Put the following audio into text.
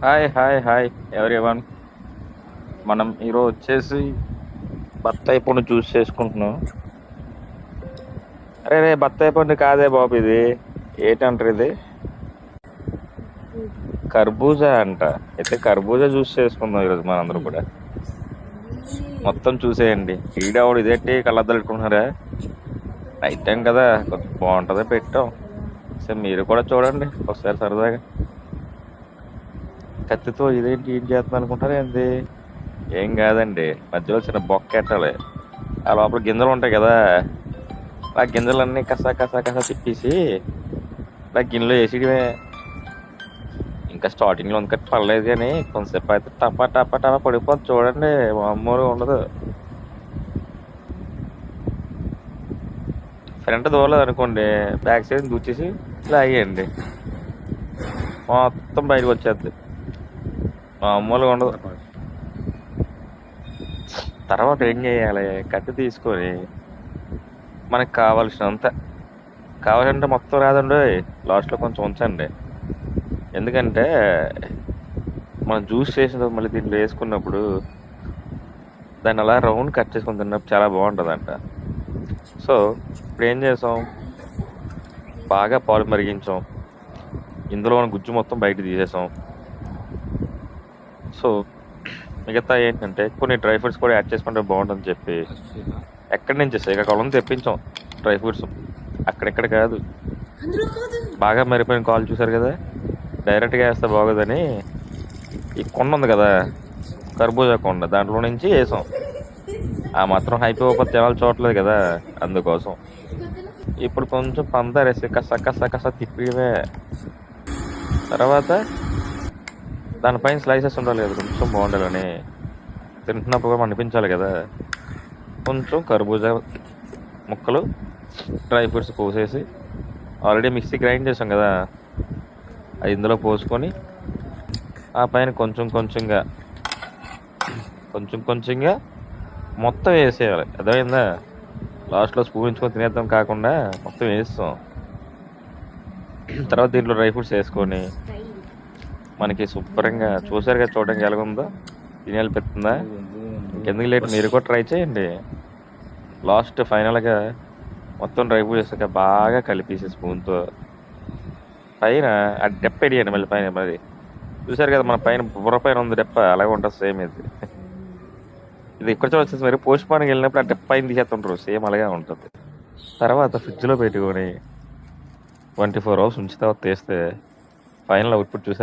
Hi hi hi everyone. మనం ఈరోజు వచ్చేసి బత్తాయి పండు జ్యూస్ చేసుకుంటున్నాం. అరే రే, బత్తాయి పండు కాదే బాబు, ఇది ఏంటంటారు, ఇది కర్బూజా అంట. అయితే కర్బూజా జ్యూస్ చేసుకుందాం ఈరోజు మనందరం కూడా. మొత్తం చూసేయండి. ఈడవాడు ఇదేంటి కళ్ళద్దాలు పెట్టుకుంటున్నారా? నైట్ టైం కదా, కొంచెం బాగుంటుందా పెట్టాం. సరే మీరు కూడా చూడండి ఒకసారి సరదాగా. కత్తితో ఇదేంటి ఏం చేస్తుంది అనుకుంటారా ఏంటి? ఏం కాదండి, మధ్యలో చిన్న బొక్క ఎట్టాలి. ఆ లోపల గింజలు ఉంటాయి కదా, ఆ గింజలన్నీ కసా కసా కసా తిప్పేసి ఆ గిన్నెలో వేసేయడమే. ఇంకా స్టార్టింగ్ లో ఇంకా పడలేదు, కానీ కొంతసేపు అయితే టపా టపా టపా పడిపోతుంది చూడండి, మామూలుగా ఉండదు. ఫ్రంట్ దూరలేదు అనుకోండి, బ్యాక్ సైడ్ దూచేసి లాగేయండి, మొత్తం బయటకు వచ్చేద్ది, మామూలుగా ఉండదు. తర్వాత ఏం చేయాలి, కత్తి తీసుకొని మనకు కావాల్సినంత మొత్తం రాదండి, లాస్ట్ లో కొంచెం ఉంచండి. ఎందుకంటే మనం జ్యూస్ చేసిన మళ్ళీ దీంట్లో వేసుకున్నప్పుడు దాన్ని అలా రౌండ్ కట్ చేసుకుని తిన్నప్పుడు చాలా బాగుంటుందంట. సో ఇప్పుడు ఏం చేసాం, బాగా పాలు మరిగించాం, ఇందులో ఉన్న గుజ్జు మొత్తం బయట తీసేసాం. సో మిగతా ఏంటంటే కొన్ని డ్రై ఫ్రూట్స్ కూడా యాడ్ చేసుకుంటే బాగుంటుందని చెప్పి ఎక్కడి నుంచి శ్రీకాకుళం తెప్పించాం డ్రై ఫ్రూట్స్. అక్కడెక్కడ కాదు, బాగా మరిపోయిన కాల్ చూసారు కదా, డైరెక్ట్గా వేస్తే బాగోదని ఈ కొండ ఉంది కదా, కర్బూజా కొండ, దాంట్లో నుంచి వేసాం. ఆ మాత్రం హైపోతే జనాలు చూడలేదు కదా, అందుకోసం. ఇప్పుడు కొంచెం పందారేసి కస కస కస తిప్పివే. తర్వాత దానిపైన స్లైసెస్ ఉండాలి కదా, కొంచెం బాగుండాలని, తింటున్నప్పుడు కూడా అనిపించాలి కదా. కొంచెం కర్బూజా ముక్కలు, డ్రై ఫ్రూట్స్ పోసేసి ఆల్రెడీ మిక్సీ గ్రైండ్ చేసాం కదా, అది ఇందులో పోసుకొని ఆ పైన కొంచెం కొంచెంగా మొత్తం వేసేయాలి. అర్థమైందా? లాస్ట్లో స్పూన్ ఉంచుకొని తినేద్దాం కాకుండా మొత్తం వేస్తాం. తర్వాత దీంట్లో డ్రై ఫ్రూట్స్ వేసుకొని మనకి శుభ్రంగా చూసారు కదా, చూడడానికి ఎలాగుందో, తినేయాలిపిస్తుందా? ఇంకెందుకు లేట్, మీరు కూడా ట్రై చేయండి. లాస్ట్ ఫైనల్గా మొత్తం డ్రై ఫ్రూట్స్ వేసాక బాగా కలిపేసి స్పూన్తో పైన ఆ డెప్ప వేయండి. మళ్ళీ పైన మరి చూసారు కదా, మన పైన బుర్ర పైన ఉంది డెప్ప, అలాగే ఉంటుంది సేమ్ ఇది. ఇది ఇక్కడ చూడొచ్చేసి మరి పోస్ట్ మార్నికి వెళ్ళినప్పుడు ఆ డెప్ప పైన తీసేస్తుంటారు, సేమ్ అలాగే ఉంటుంది. తర్వాత ఫ్రిడ్జ్లో పెట్టుకొని 24 hours ఉంచి తర్వాత తీస్తే ఫైనల్ అవుట్పుట్ చూసారు.